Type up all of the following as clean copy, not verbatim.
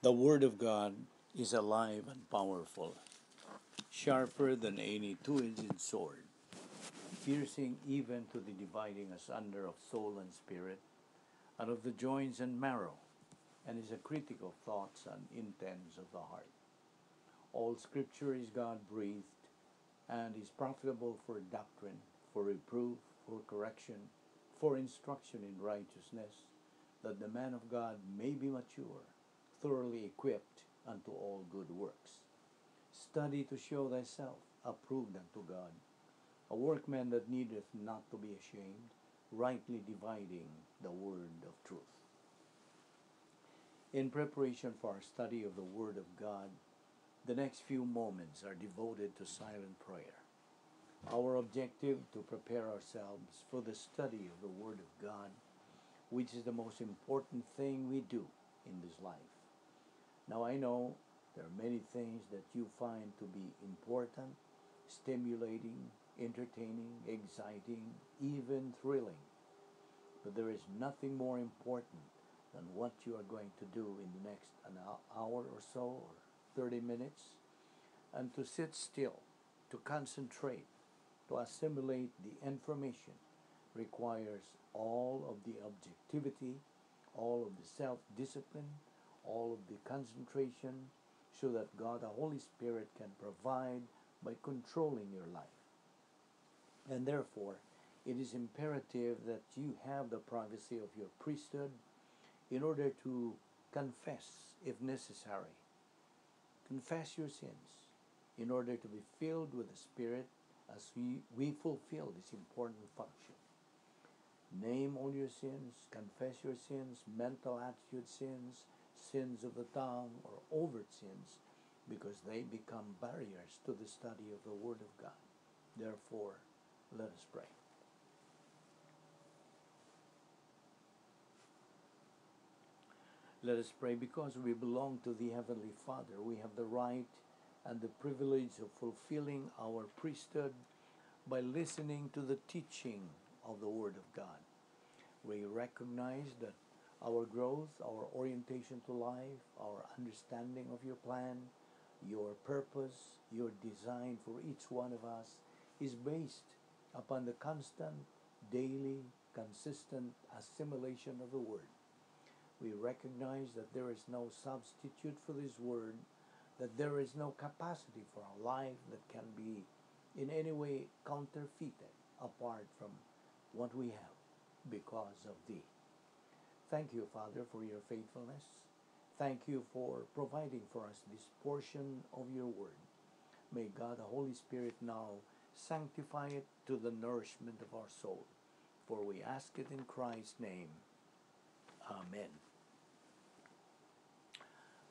The Word of God is alive and powerful, sharper than any two-edged sword, piercing even to the dividing asunder of soul and spirit, and of the joints and marrow, and is a critic of thoughts and intents of the heart. All Scripture is God-breathed, and is profitable for doctrine, for reproof, for correction, for instruction in righteousness, that the man of God may be mature, thoroughly equipped unto all good works. Study to show thyself approved unto God, a workman that needeth not to be ashamed, rightly dividing the word of truth. In preparation for our study of the Word of God, the next few moments are devoted to silent prayer. Our objective to prepare ourselves for the study of the Word of God, which is the most important thing we do in this life. Now I know there are many things that you find to be important, stimulating, entertaining, exciting, even thrilling. But there is nothing more important than what you are going to do in the next an hour or so, or 30 minutes, and to sit still, to concentrate, to assimilate the information requires all of the objectivity, all of the self-discipline, all of the concentration, so that God, the Holy Spirit, can provide by controlling your life. And therefore, it is imperative that you have the privacy of your priesthood in order to confess, if necessary. Confess your sins in order to be filled with the Spirit as we fulfill this important function. Name all your sins, confess your sins, mental attitude sins, sins of the tongue, or overt sins, because they become barriers to the study of the Word of God. Therefore, let us pray. Let us pray. Because we belong to the Heavenly Father, we have the right and the privilege of fulfilling our priesthood by listening to the teaching of the Word of God. We recognize that our growth, our orientation to life, our understanding of your plan, your purpose, your design for each one of us is based upon the constant, daily, consistent assimilation of the Word. We recognize that there is no substitute for this Word, that there is no capacity for our life that can be in any way counterfeited apart from what we have because of Thee. Thank you, Father, for your faithfulness. Thank you for providing for us this portion of your Word. May God, the Holy Spirit, now sanctify it to the nourishment of our soul. For we ask it in Christ's name. Amen.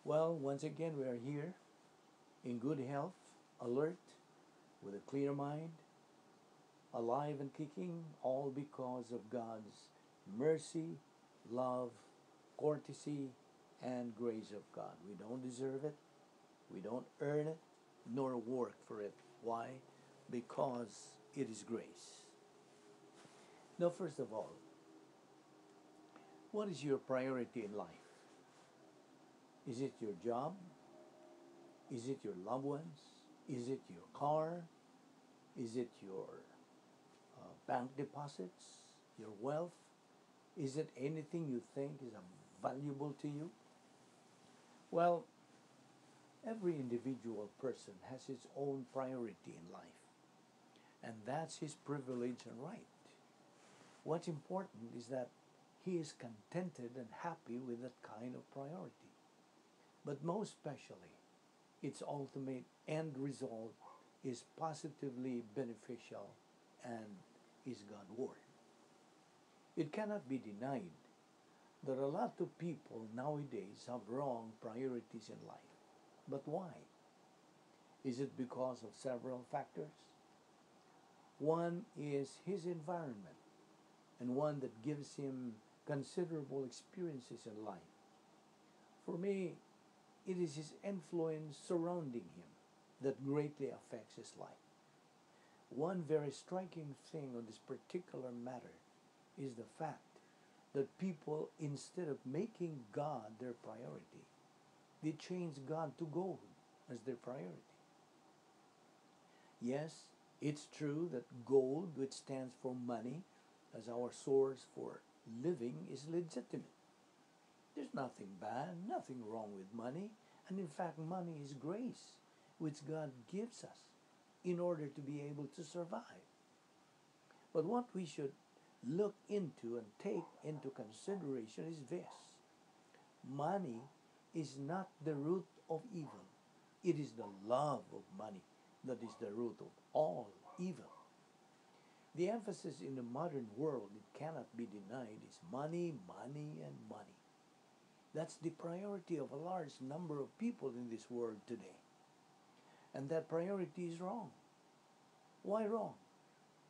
Well, once again, we are here in good health, alert, with a clear mind, alive and kicking, all because of God's mercy, love, courtesy, and grace of God. We don't deserve it. We don't earn it, nor work for it. Why? Because it is grace. Now, first of all, what is your priority in life? Is it your job? Is it your loved ones? Is it your car? Is it your bank deposits? Your wealth? Is it anything you think is valuable to you? Well, every individual person has his own priority in life, and that's his privilege and right. What's important is that he is contented and happy with that kind of priority. But most especially, its ultimate end result is positively beneficial and is God's Word. It cannot be denied that a lot of people nowadays have wrong priorities in life. But why? Is it because of several factors? One is his environment, and one that gives him considerable experiences in life. For me, it is his influence surrounding him that greatly affects his life. One very striking thing on this particular matter is the fact that people, instead of making God their priority, they change God to gold as their priority. Yes, it's true that gold, which stands for money, as our source for living, is legitimate. There's nothing bad, nothing wrong with money, and in fact, money is grace, which God gives us in order to be able to survive. But what we should look into and take into consideration is this: money is not the root of evil. It is the love of money that is the root of all evil. The emphasis in the modern world, it cannot be denied, is money, money, and money. That's the priority of a large number of people in this world today. And that priority is wrong. Why wrong?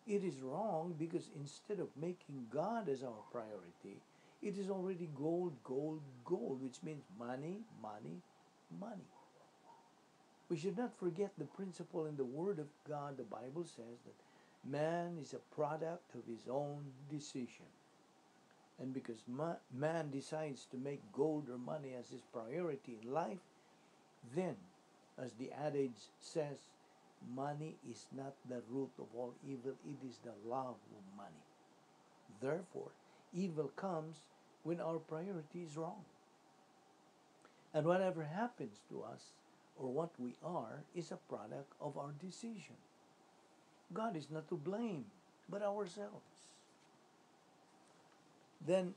It is wrong because instead of making God as our priority, it is already gold, gold, gold, which means money, money, money. We should not forget the principle in the Word of God. The Bible says that man is a product of his own decision. And because man decides to make gold or money as his priority in life, then, as the adage says, money is not the root of all evil, it is the love of money. Therefore, evil comes when our priority is wrong. And whatever happens to us or what we are is a product of our decision. God is not to blame, but ourselves. Then,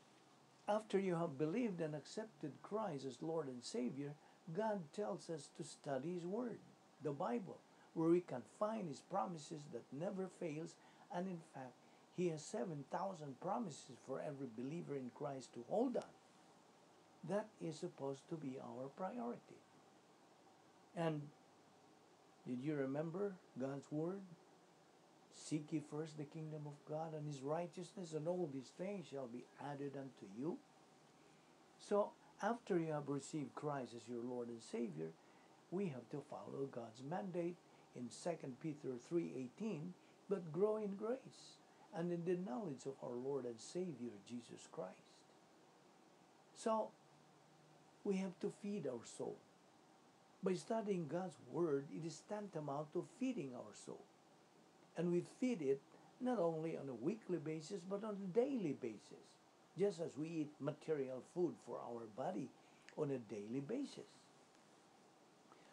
after you have believed and accepted Christ as Lord and Savior, God tells us to study His Word, the Bible, where we can find His promises that never fails, and in fact, He has 7,000 promises for every believer in Christ to hold on. That is supposed to be our priority. And did you remember God's Word? Seek ye first the kingdom of God and His righteousness, and all these things shall be added unto you. So, after you have received Christ as your Lord and Savior, we have to follow God's mandate in 2 Peter 3:18, but grow in grace and in the knowledge of our Lord and Savior, Jesus Christ. So, we have to feed our soul. By studying God's Word, it is tantamount to feeding our soul. And we feed it not only on a weekly basis, but on a daily basis, just as we eat material food for our body on a daily basis.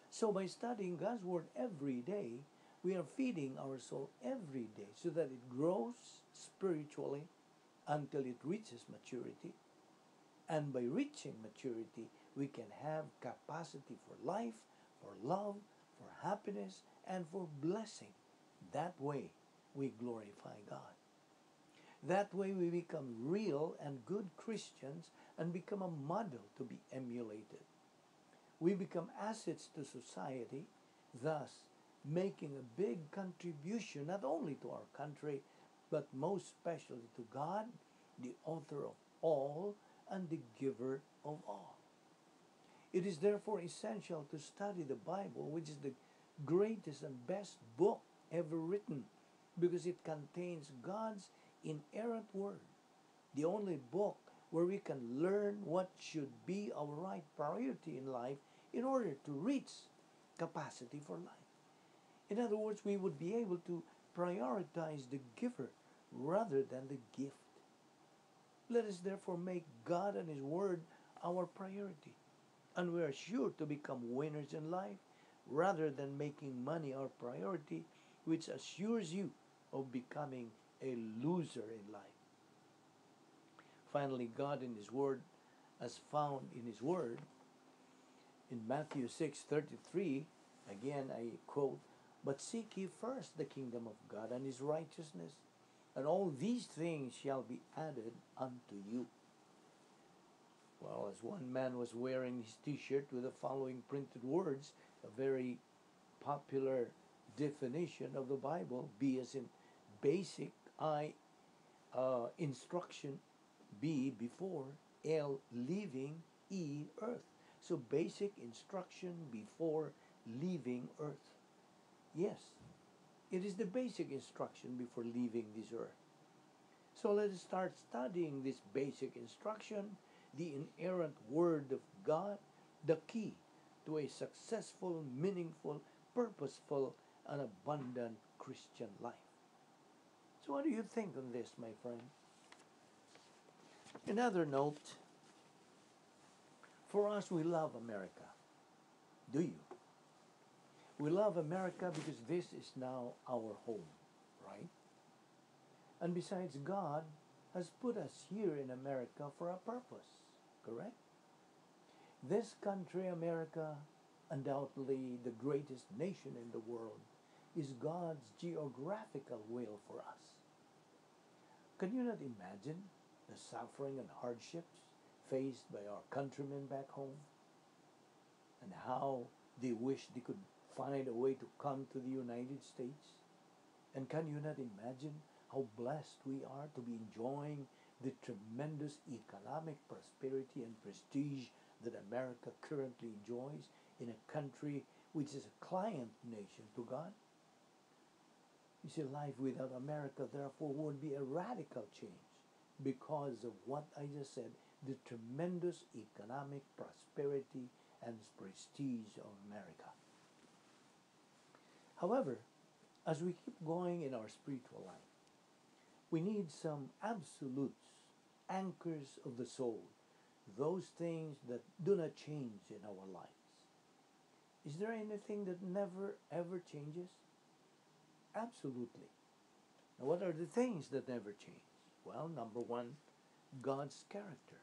So by studying God's Word every day, we are feeding our soul every day so that it grows spiritually until it reaches maturity. And by reaching maturity, we can have capacity for life, for love, for happiness, and for blessing. That way, we glorify God. That way, we become real and good Christians and become a model to be emulated. We become assets to society, thus making a big contribution not only to our country, but most especially to God, the author of all and the giver of all. It is therefore essential to study the Bible, which is the greatest and best book ever written, because it contains God's inerrant word, the only book where we can learn what should be our right priority in life in order to reach capacity for life. In other words, we would be able to prioritize the giver rather than the gift. Let us therefore make God and His Word our priority, and we are sure to become winners in life rather than making money our priority, which assures you of becoming a loser in life. Finally, God in His Word, as found in His Word, in Matthew 6:33, again I quote, "But seek ye first the kingdom of God and His righteousness, and all these things shall be added unto you." Well, as one man was wearing his t-shirt with the following printed words, a very popular definition of the Bible, B as in basic, I instruction, B before, L leaving, E earth. So basic instruction before leaving earth. Yes, it is the basic instruction before leaving this earth. So let us start studying this basic instruction, the inerrant Word of God, the key to a successful, meaningful, purposeful, and abundant Christian life. So, what do you think on this, my friend? Another note, for us, we love America. Do you? We love America because this is now our home, right? And besides, God has put us here in America for a purpose, correct? This country, America, undoubtedly the greatest nation in the world, is God's geographical will for us. Can you not imagine the suffering and hardships faced by our countrymen back home? And how they wish they could find a way to come to the United States? And can you not imagine how blessed we are to be enjoying the tremendous economic prosperity and prestige that America currently enjoys in a country which is a client nation to God? You see, life without America, therefore, would be a radical change because of what I just said, the tremendous economic prosperity and prestige of America. However, as we keep going in our spiritual life, we need some absolutes, anchors of the soul, those things that do not change in our lives. Is there anything that never ever changes? Absolutely. Now, what are the things that never change? Well, number one, God's character.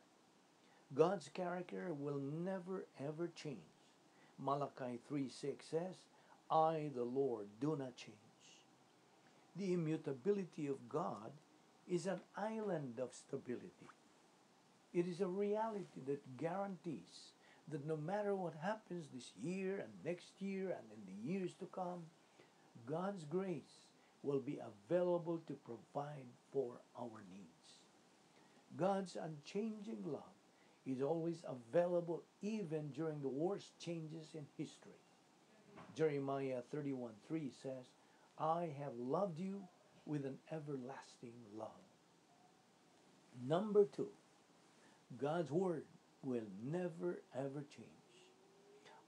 God's character will never ever change. Malachi 3:6 says, I, the Lord, do not change. The immutability of God is an island of stability. It is a reality that guarantees that no matter what happens this year and next year and in the years to come, God's grace will be available to provide for our needs. God's unchanging love is always available even during the worst changes in history. Jeremiah 31:3 says, I have loved you with an everlasting love. Number two, God's word will never ever change.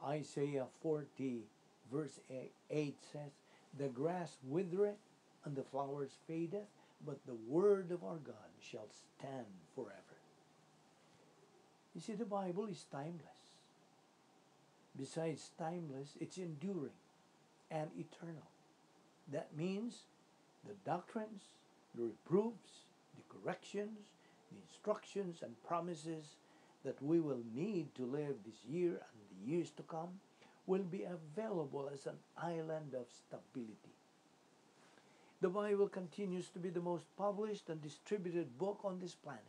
Isaiah 40 verse 8 says, the grass withereth and the flowers fadeth, but the word of our God shall stand forever. You see, the Bible is timeless. Besides timeless, it's enduring and eternal. That means the doctrines, the reproofs, the corrections, the instructions and promises that we will need to live this year and the years to come will be available as an island of stability. The Bible continues to be the most published and distributed book on this planet.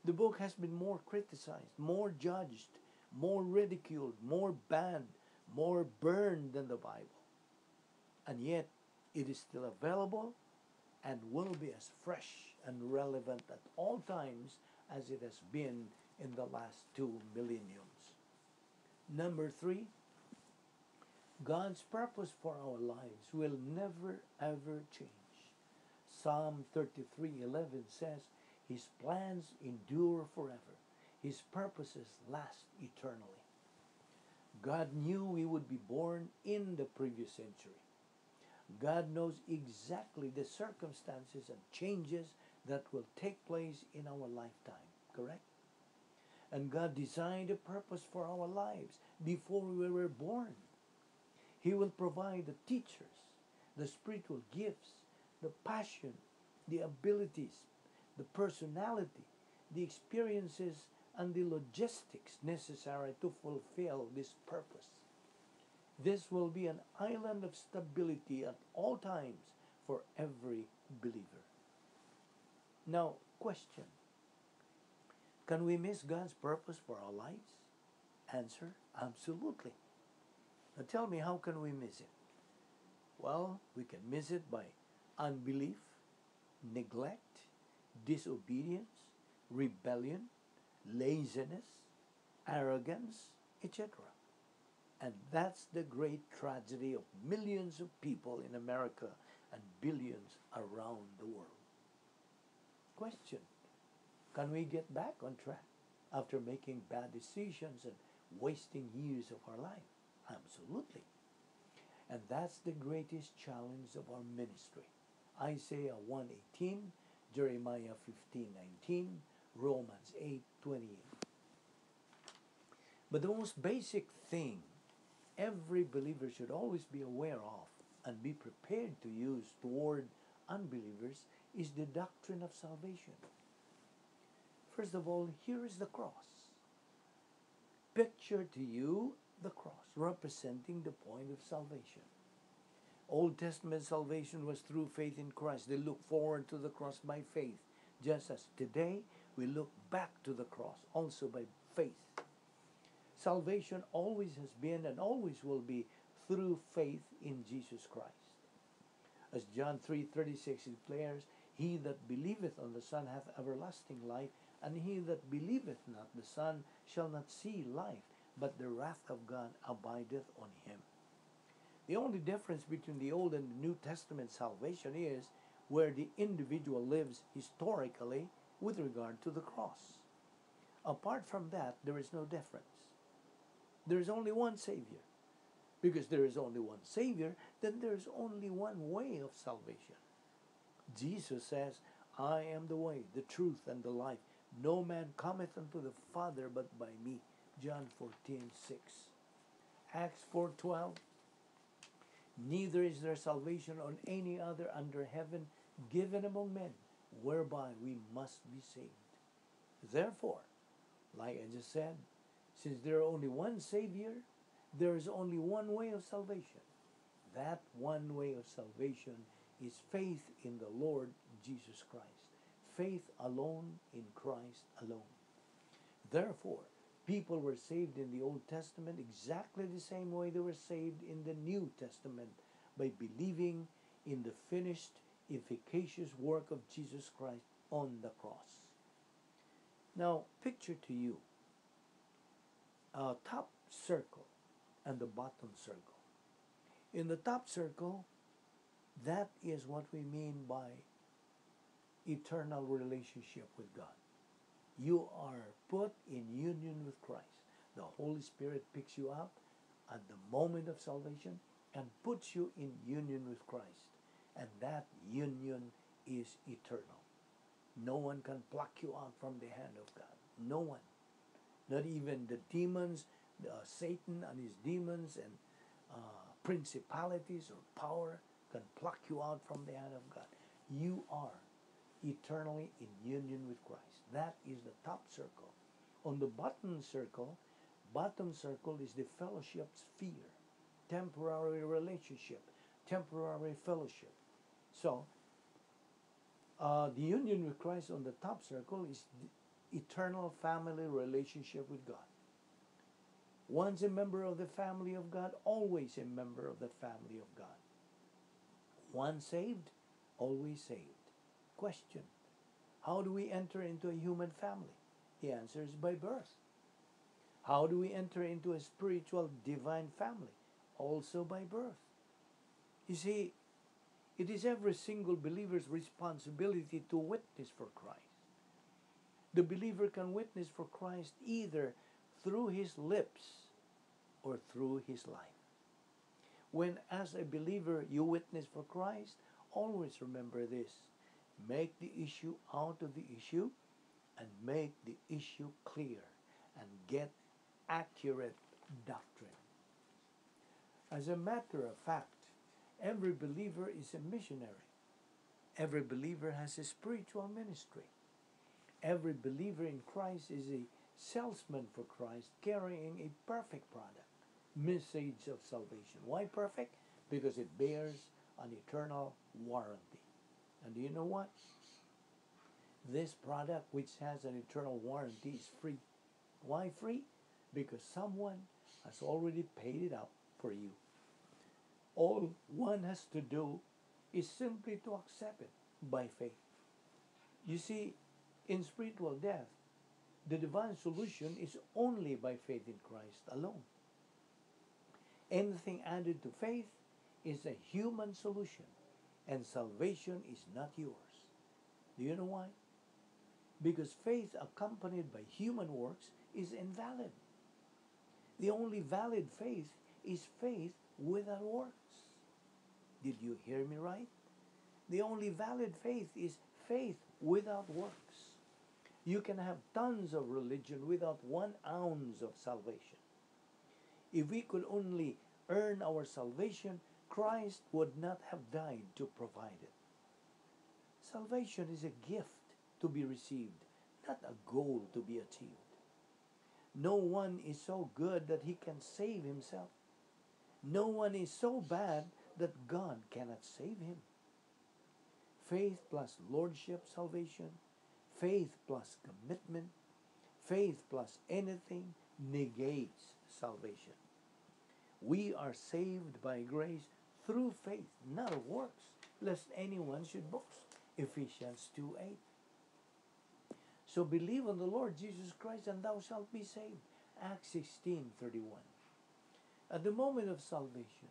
The book has been more criticized, more judged, more ridiculed, more banned, more burned than the Bible. And yet, it is still available and will be as fresh and relevant at all times as it has been in the last 2 millenniums. Number three, God's purpose for our lives will never ever change. Psalm 33:11 says, His plans endure forever. His purposes last eternally. God knew we would be born in the previous century. God knows exactly the circumstances and changes that will take place in our lifetime, correct? And God designed a purpose for our lives before we were born. He will provide the teachers, the spiritual gifts, the passion, the abilities, the personality, the experiences, and the logistics necessary to fulfill this purpose. This will be an island of stability at all times for every believer. Now, question. Can we miss God's purpose for our lives? Answer, absolutely. Now tell me, how can we miss it? Well, we can miss it by unbelief, neglect, disobedience, rebellion, laziness, arrogance, etc. And that's the great tragedy of millions of people in America and billions around the world. Question. Can we get back on track after making bad decisions and wasting years of our life. Absolutely. And that's the greatest challenge of our ministry. Isaiah 1:18, Jeremiah 15:19, Romans 8:28. But the most basic thing every believer should always be aware of and be prepared to use toward unbelievers is the doctrine of salvation. First of all, here is the cross. Picture to you the cross representing the point of salvation. Old Testament salvation was through faith in Christ. They look forward to the cross by faith, just as today we look back to the cross also by faith. Salvation always has been and always will be through faith in Jesus Christ. As John 3:36 declares, "He that believeth on the Son hath everlasting life, and he that believeth not the Son shall not see life, but the wrath of God abideth on him." The only difference between the Old and the New Testament salvation is where the individual lives historically with regard to the cross. Apart from that, there is no difference. There is only one Savior. Because there is only one Savior, then there is only one way of salvation. Jesus says, "I am the way, the truth, and the life. No man cometh unto the Father but by me." John 14:6. Acts 4:12. "Neither is there salvation on any other under heaven given among men, whereby we must be saved." Therefore, like I just said, since there are only one Savior, there is only one way of salvation. That one way of salvation is faith in the Lord Jesus Christ. Faith alone in Christ alone. Therefore, people were saved in the Old Testament exactly the same way they were saved in the New Testament, by believing in the finished, efficacious work of Jesus Christ on the cross. Now, picture to you a top circle and the bottom circle. In the top circle, that is what we mean by eternal relationship with God. You are put in union with Christ. The Holy Spirit picks you up at the moment of salvation and puts you in union with Christ. And that union is eternal. No one can pluck you out from the hand of God. No one. Not even the demons, Satan and his demons and principalities or power can pluck you out from the hand of God. You are eternally in union with Christ. That is the top circle. On the bottom circle is the fellowship sphere, temporary relationship, temporary fellowship. So, the union with Christ on the top circle is the eternal family relationship with God. Once a member of the family of God, always a member of the family of God. Once saved, always saved. Question: how do we enter into a human family? The answer is by birth. How do we enter into a spiritual divine family? Also by birth. You see, it is every single believer's responsibility to witness for Christ. The believer can witness for Christ either through his lips or through his life. When, as a believer, you witness for Christ, always remember this: make the issue out of the issue and make the issue clear and get accurate doctrine. As a matter of fact, every believer is a missionary. Every believer has a spiritual ministry. Every believer in Christ is a salesman for Christ, carrying a perfect product, message of salvation. Why perfect? Because it bears an eternal warranty. And do you know what? This product, which has an eternal warranty, is free. Why free? Because someone has already paid it up for you. All one has to do is simply to accept it by faith. You see, in spiritual death, the divine solution is only by faith in Christ alone. Anything added to faith is a human solution, and salvation is not yours. Do you know why? Because faith accompanied by human works is invalid. The only valid faith is faith without works. Did you hear me right? The only valid faith is faith without works. You can have tons of religion without 1 ounce of salvation. If we could only earn our salvation, Christ would not have died to provide it. Salvation is a gift to be received, not a goal to be achieved. No one is so good that he can save himself. No one is so bad that God cannot save him. Faith plus lordship salvation, faith plus commitment, faith plus anything negates salvation. We are saved by grace through faith, not of works, lest anyone should boast. Ephesians 2:8. So believe on the Lord Jesus Christ and thou shalt be saved. Acts 16:31. At the moment of salvation,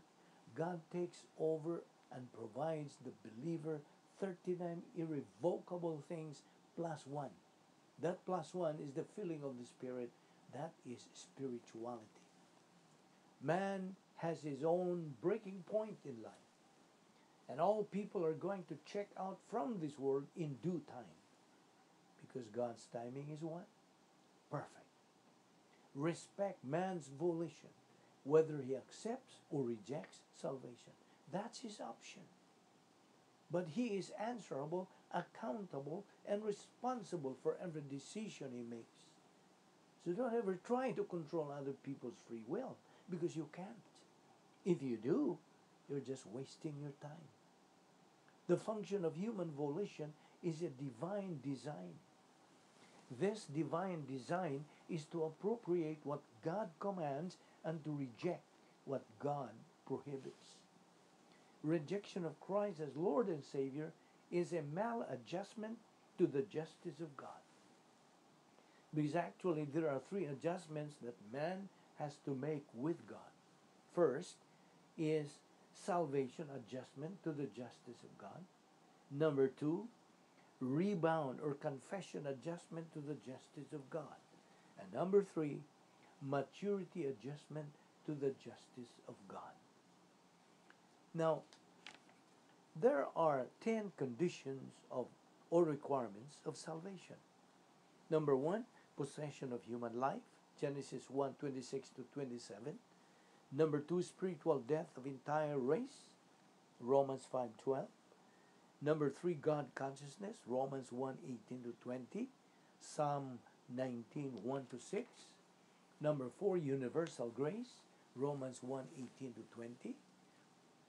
God takes over and provides the believer 39 irrevocable things plus one. That plus one is the filling of the Spirit. That is spirituality. Man has his own breaking point in life. And all people are going to check out from this world in due time. Because God's timing is what? Perfect. Respect man's volition, whether he accepts or rejects salvation. That's his option. But he is answerable, accountable, and responsible for every decision he makes. So don't ever try to control other people's free will, because you can't. If you do, you're just wasting your time. The function of human volition is a divine design. This divine design is to appropriate what God commands and to reject what God prohibits. Rejection of Christ as Lord and Savior is a maladjustment to the justice of God. Because actually there are 3 adjustments that man has to make with God. First is salvation adjustment to the justice of God. Number 2, rebound or confession adjustment to the justice of God. And number 3, maturity adjustment to the justice of God. Now, there are 10 conditions of or requirements of salvation. Number 1, possession of human life, Genesis 1:26 to 27. Number 2, spiritual death of entire race, Romans 5:12. Number 3, God consciousness, Romans 1:18 to 20, Psalm 19:1 to 6. Number 4, universal grace, Romans 1:18 to 20.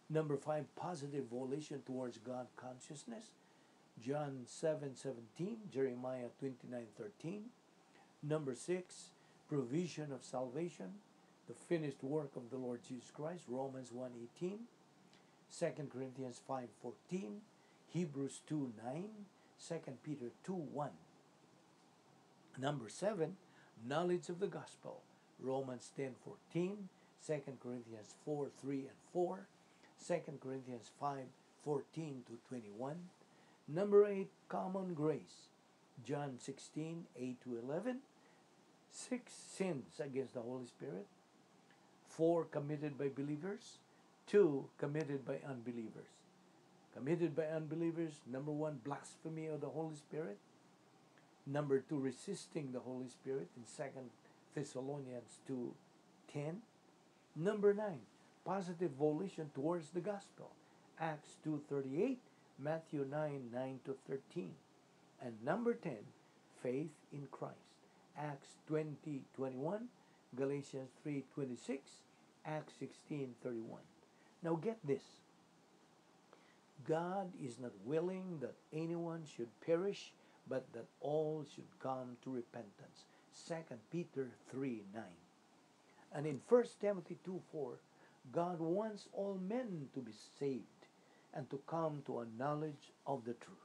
Number 5, positive volition towards God consciousness, John 7:17, Jeremiah 29:13. Number 6, provision of salvation, the finished work of the Lord Jesus Christ, Romans 1:18, 2 Corinthians 5:14, Hebrews 2:9, 2 Peter 2:1. Number 7, knowledge of the gospel, Romans 10:14, 2 Corinthians 4:3 and 4, 2 Corinthians 5:14 to 21. Number 8, common grace, John 16:8 to 11. 6, sins against the Holy Spirit. 4, committed by believers. 2, committed by unbelievers. Committed by unbelievers, number 1, blasphemy of the Holy Spirit. Number 2, resisting the Holy Spirit in 2 Thessalonians 2:10. Number 9, positive volition towards the gospel, Acts 2:38, Matthew 9:9 to 13. And number 10, faith in Christ, Acts 20:21, Galatians 3:26, Acts 16:31. Now get this. God is not willing that anyone should perish, but that all should come to repentance. 2 Peter 3:9. And in 1 Timothy 2:4, God wants all men to be saved and to come to a knowledge of the truth.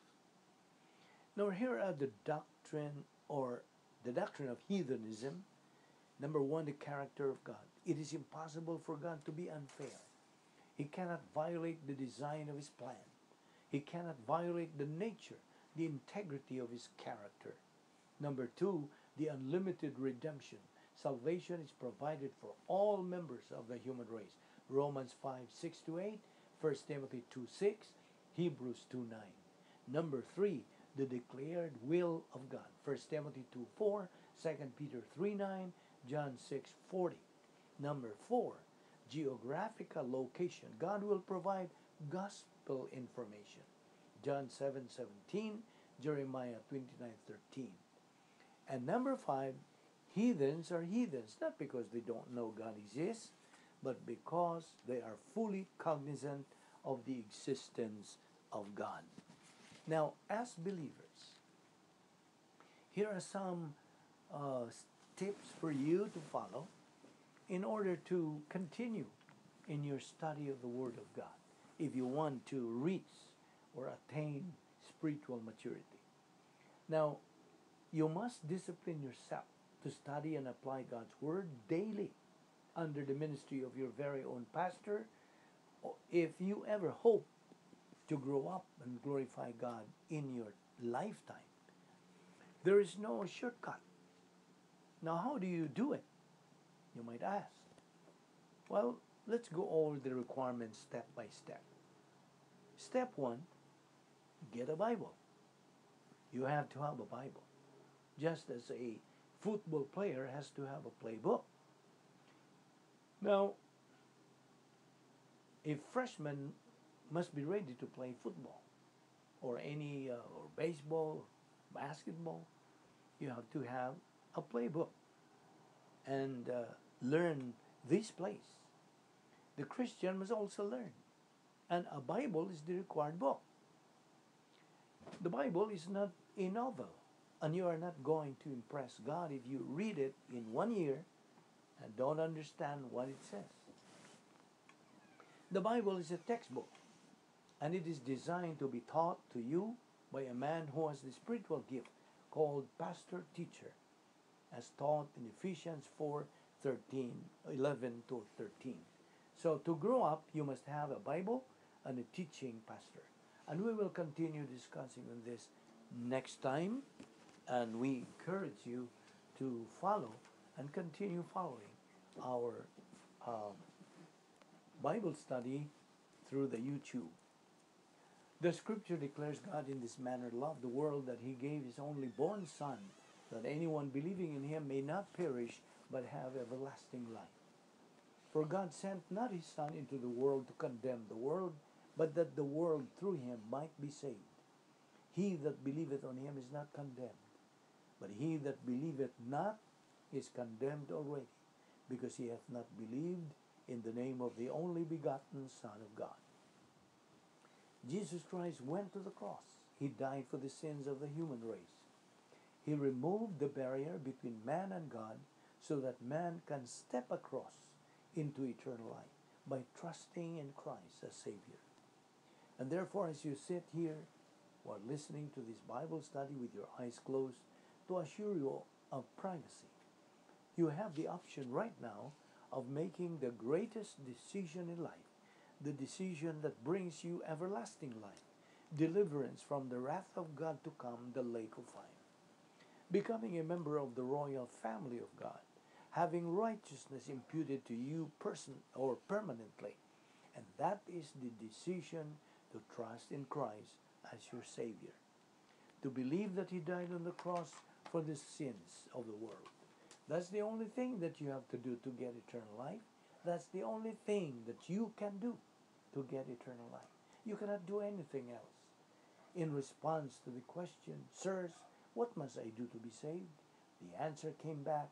Now here are the doctrine of heathenism. Number 1, the character of God. It is impossible for God to be unfair. He cannot violate the design of his plan. He cannot violate the nature, the integrity of his character. Number 2, the unlimited redemption. salvation is provided for all members of the human race. Romans 5:6-8, 1 Timothy 2:6, Hebrews 2:9. Number 3, the declared will of God. 1 Timothy 2:4, 2 Peter 3:9, John 6:40. Number 4, geographical location. God will provide gospel information. John 7:17, Jeremiah 29:13. And number 5, heathens are heathens, not because they don't know God exists, but because they are fully cognizant of the existence of God. Now, as believers, here are some tips for you to follow in order to continue in your study of the Word of God if you want to reach or attain spiritual maturity. Now, you must discipline yourself to study and apply God's Word daily under the ministry of your very own pastor if you ever hope to grow up and glorify God in your lifetime. There is no shortcut. Now, how do you do it? You might ask. Well, let's go over the requirements step by step. Step 1, get a Bible. You have to have a Bible. Just as a football player has to have a playbook. Now, a freshman must be ready to play football or or baseball, or basketball. You have to have a playbook and learn this place. The Christian must also learn, and a Bible is the required book. The Bible is not a novel, and you are not going to impress God if you read it in 1 year and don't understand what it says. The Bible is a textbook, and it is designed to be taught to you by a man who has the spiritual gift called pastor teacher, as taught in Ephesians 4:11-13. So to grow up, you must have a Bible and a teaching pastor. And we will continue discussing on this next time, and we encourage you to follow and continue following our Bible study through the YouTube. The scripture declares God in this manner loved the world that he gave his only born Son, that anyone believing in him may not perish but have everlasting life. For God sent not his Son into the world to condemn the world, but that the world through him might be saved. He that believeth on him is not condemned, but he that believeth not is condemned already, because he hath not believed in the name of the only begotten Son of God. Jesus Christ went to the cross. He died for the sins of the human race. He removed the barrier between man and God so that man can step across into eternal life by trusting in Christ as Savior. And therefore, as you sit here while listening to this Bible study with your eyes closed, to assure you of privacy, you have the option right now of making the greatest decision in life, the decision that brings you everlasting life, deliverance from the wrath of God to come, the lake of fire. Becoming a member of the royal family of God, having righteousness imputed to you permanently. And that is the decision to trust in Christ as your Savior. To believe that he died on the cross for the sins of the world. That's the only thing that you have to do to get eternal life. That's the only thing that you can do to get eternal life. You cannot do anything else. In response to the question, sirs, what must I do to be saved? The answer came back,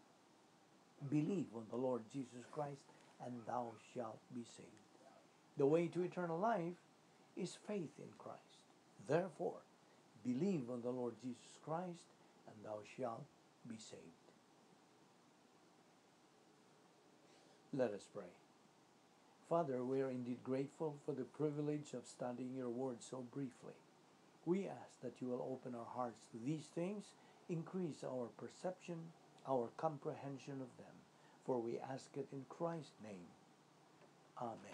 believe on the Lord Jesus Christ, and thou shalt be saved. The way to eternal life is faith in Christ. Therefore, believe on the Lord Jesus Christ, and thou shalt be saved. Let us pray. Father, we are indeed grateful for the privilege of studying your word so briefly. We ask that you will open our hearts to these things, increase our perception, our comprehension of them, for we ask it in Christ's name. Amen.